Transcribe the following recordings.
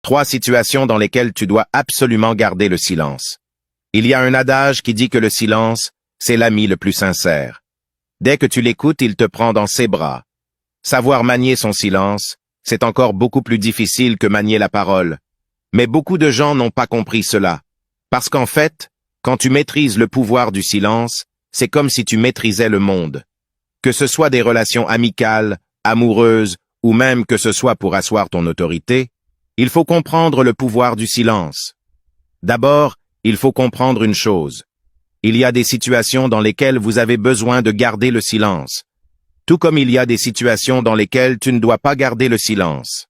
3 situations dans lesquelles tu dois absolument garder le silence. Il y a un adage qui dit que le silence, c'est l'ami le plus sincère. Dès que tu l'écoutes, il te prend dans ses bras. Savoir manier son silence, c'est encore beaucoup plus difficile que manier la parole. Mais beaucoup de gens n'ont pas compris cela. Parce qu'en fait, quand tu maîtrises le pouvoir du silence, c'est comme si tu maîtrisais le monde. Que ce soit des relations amicales, amoureuses, ou même que ce soit pour asseoir ton autorité, il faut comprendre le pouvoir du silence. D'abord, il faut comprendre une chose. Il y a des situations dans lesquelles vous avez besoin de garder le silence, tout comme il y a des situations dans lesquelles tu ne dois pas garder le silence.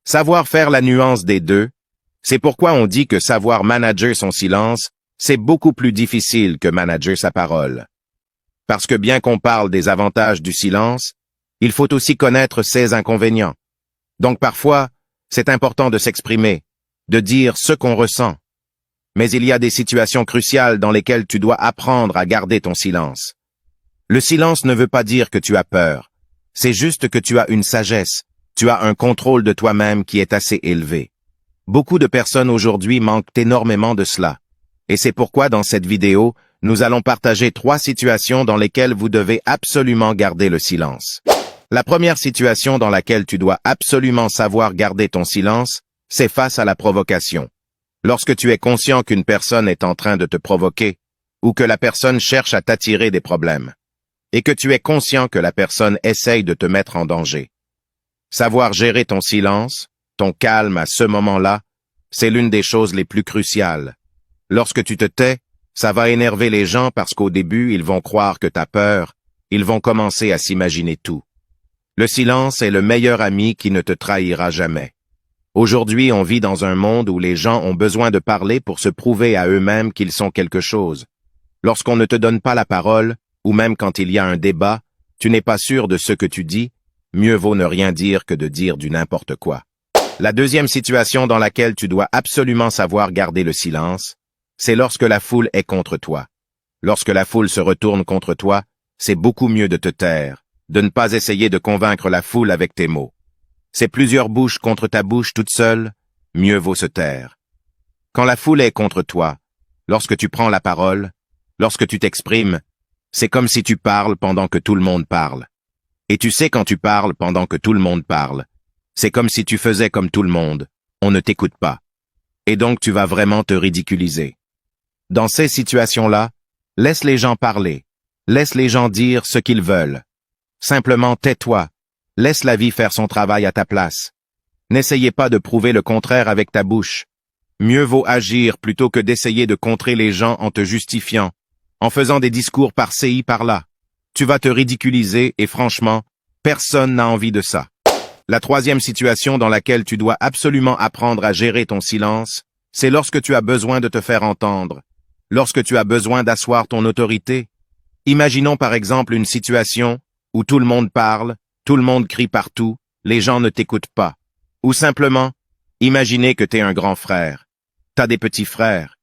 Savoir faire la nuance des deux, c'est pourquoi on dit que savoir manager son silence, c'est beaucoup plus difficile que manager sa parole. Parce que bien qu'on parle des avantages du silence, il faut aussi connaître ses inconvénients. Donc parfois, c'est important de s'exprimer, de dire ce qu'on ressent. Mais il y a des situations cruciales dans lesquelles tu dois apprendre à garder ton silence. Le silence ne veut pas dire que tu as peur. C'est juste que tu as une sagesse, tu as un contrôle de toi-même qui est assez élevé. Beaucoup de personnes aujourd'hui manquent énormément de cela. Et c'est pourquoi dans cette vidéo, nous allons partager 3 situations dans lesquelles vous devez absolument garder le silence. La première situation dans laquelle tu dois absolument savoir garder ton silence, c'est face à la provocation. Lorsque tu es conscient qu'une personne est en train de te provoquer, ou que la personne cherche à t'attirer des problèmes, et que tu es conscient que la personne essaye de te mettre en danger. Savoir gérer ton silence, ton calme à ce moment-là, c'est l'une des choses les plus cruciales. Lorsque tu te tais, ça va énerver les gens parce qu'au début, ils vont croire que t'as peur, ils vont commencer à s'imaginer tout. Le silence est le meilleur ami qui ne te trahira jamais. Aujourd'hui, on vit dans un monde où les gens ont besoin de parler pour se prouver à eux-mêmes qu'ils sont quelque chose. Lorsqu'on ne te donne pas la parole, ou même quand il y a un débat, tu n'es pas sûr de ce que tu dis, mieux vaut ne rien dire que de dire du n'importe quoi. La deuxième situation dans laquelle tu dois absolument savoir garder le silence, c'est lorsque la foule est contre toi. Lorsque la foule se retourne contre toi, c'est beaucoup mieux de te taire, de ne pas essayer de convaincre la foule avec tes mots. C'est plusieurs bouches contre ta bouche toute seule, mieux vaut se taire. Quand la foule est contre toi, lorsque tu prends la parole, lorsque tu t'exprimes, c'est comme si tu parles pendant que tout le monde parle. Et tu sais quand tu parles pendant que tout le monde parle, c'est comme si tu faisais comme tout le monde, on ne t'écoute pas. Et donc tu vas vraiment te ridiculiser. Dans ces situations-là, laisse les gens parler, laisse les gens dire ce qu'ils veulent. Simplement tais-toi, laisse la vie faire son travail à ta place. N'essayez pas de prouver le contraire avec ta bouche. Mieux vaut agir plutôt que d'essayer de contrer les gens en te justifiant, en faisant des discours par-ci, par-là. Tu vas te ridiculiser et franchement, personne n'a envie de ça. La troisième situation dans laquelle tu dois absolument apprendre à gérer ton silence, c'est lorsque tu as besoin de te faire entendre, lorsque tu as besoin d'asseoir ton autorité. Imaginons par exemple une situation où tout le monde parle, tout le monde crie partout, les gens ne t'écoutent pas. Ou simplement, imaginez que t'es un grand frère. T'as des petits frères.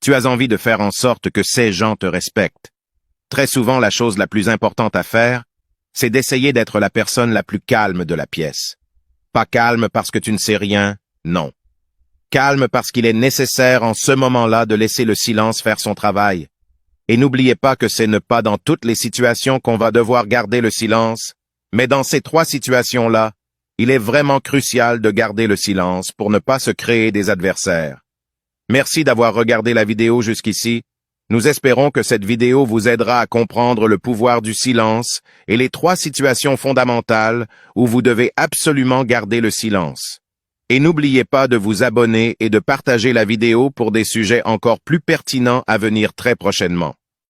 Tu as envie de faire en sorte que ces gens te respectent. Très souvent, la chose la plus importante à faire, c'est d'essayer d'être la personne la plus calme de la pièce. Pas calme parce que tu ne sais rien, non. Calme parce qu'il est nécessaire en ce moment-là de laisser le silence faire son travail. Et n'oubliez pas que ce n'est pas dans toutes les situations qu'on va devoir garder le silence, mais dans ces 3 situations-là, il est vraiment crucial de garder le silence pour ne pas se créer des adversaires. Merci d'avoir regardé la vidéo jusqu'ici. Nous espérons que cette vidéo vous aidera à comprendre le pouvoir du silence et les 3 situations fondamentales où vous devez absolument garder le silence. Et n'oubliez pas de vous abonner et de partager la vidéo pour des sujets encore plus pertinents à venir très prochainement.